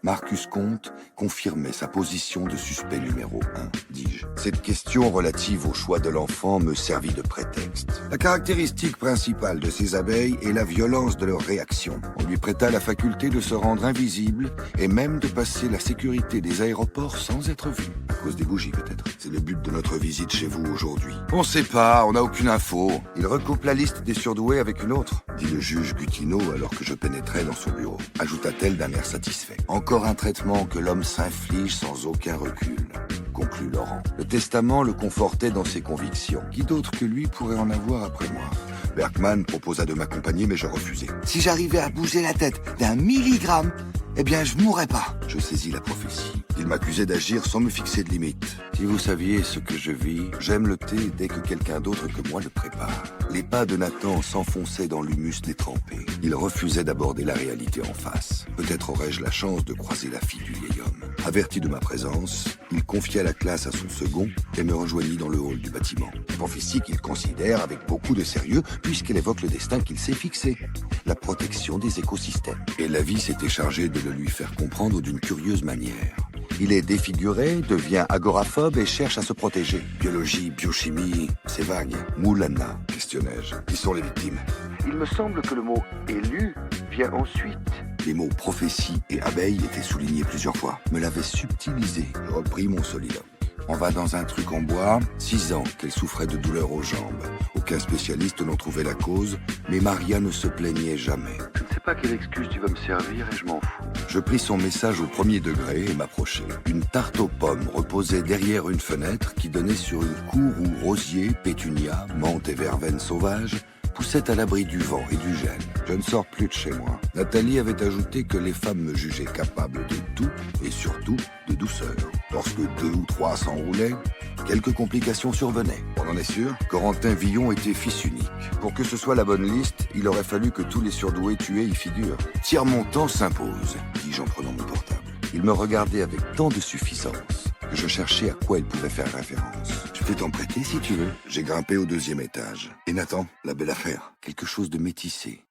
Marcus Comte confirmait sa position de suspect numéro 1, dis-je. Cette question relative au choix de l'enfant me servit de prétexte. La caractéristique principale de ces abeilles est la violence de leur réaction. On lui prêta la faculté de se rendre invisible et même de passer la sécurité des aéroports sans être vu. À cause des bougies peut-être. C'est le but de notre visite chez vous aujourd'hui. On sait pas, on n'a aucune info. Il recoupe la liste des surdoués avec une autre, dit le juge Gutineau alors que je pénétrais dans son bureau. Ajouta-t-elle d'un air satisfait. Encore un traitement que l'homme s'inflige sans aucun recul, conclut Laurent. Le testament le confortait dans ses convictions. Qui d'autre que lui pourrait en avoir après moi? Bergman proposa de m'accompagner, mais je refusai. Si j'arrivais à bouger la tête d'un milligramme, eh bien, je mourrais pas. Je saisis la prophétie. Il m'accusait d'agir sans me fixer de limite. Si vous saviez ce que je vis, j'aime le thé dès que quelqu'un d'autre que moi le prépare. Les pas de Nathan s'enfonçaient dans l'humus détrempé. Il refusait d'aborder la réalité en face. Peut-être aurais-je la chance de croiser la fille du vieil homme. Averti de ma présence, il confia la classe à son second et me rejoignit dans le hall du bâtiment. Prophétie qu'il considère avec beaucoup de sérieux puisqu'elle évoque le destin qu'il s'est fixé. La protection des écosystèmes. Et la vie s'était chargée de le lui faire comprendre d'une curieuse manière. Il est défiguré, devient agoraphobe et cherche à se protéger. Biologie, biochimie, c'est vague. Moulana, questionnai-je. Qui sont les victimes? Il me semble que le mot « élu » vient ensuite. Les mots « prophétie » et « abeille » étaient soulignés plusieurs fois. Me l'avait subtilisé. Je repris mon soliloque. On va dans un truc en bois. 6 ans qu'elle souffrait de douleurs aux jambes. Aucun spécialiste n'en trouvait la cause, mais Maria ne se plaignait jamais. Je ne sais pas quelle excuse tu vas me servir et je m'en fous. Je pris son message au premier degré et m'approchai. Une tarte aux pommes reposait derrière une fenêtre qui donnait sur une cour où rosiers, pétunias, menthes et verveines sauvages poussaient à l'abri du vent et du gel. Je ne sors plus de chez moi. Nathalie avait ajouté que les femmes me jugeaient capable de tout et surtout de douceur. Lorsque 2 ou 3 s'enroulaient, quelques complications survenaient. On en est sûr? Corentin Villon était fils unique. Pour que ce soit la bonne liste, il aurait fallu que tous les surdoués tués y figurent. Tiers montant s'impose, dis-je en prenant mon portable. Il me regardait avec tant de suffisance que je cherchais à quoi il pouvait faire référence. Je peux t'en prêter si tu veux. J'ai grimpé au 2e étage. Et Nathan, la belle affaire, quelque chose de métissé.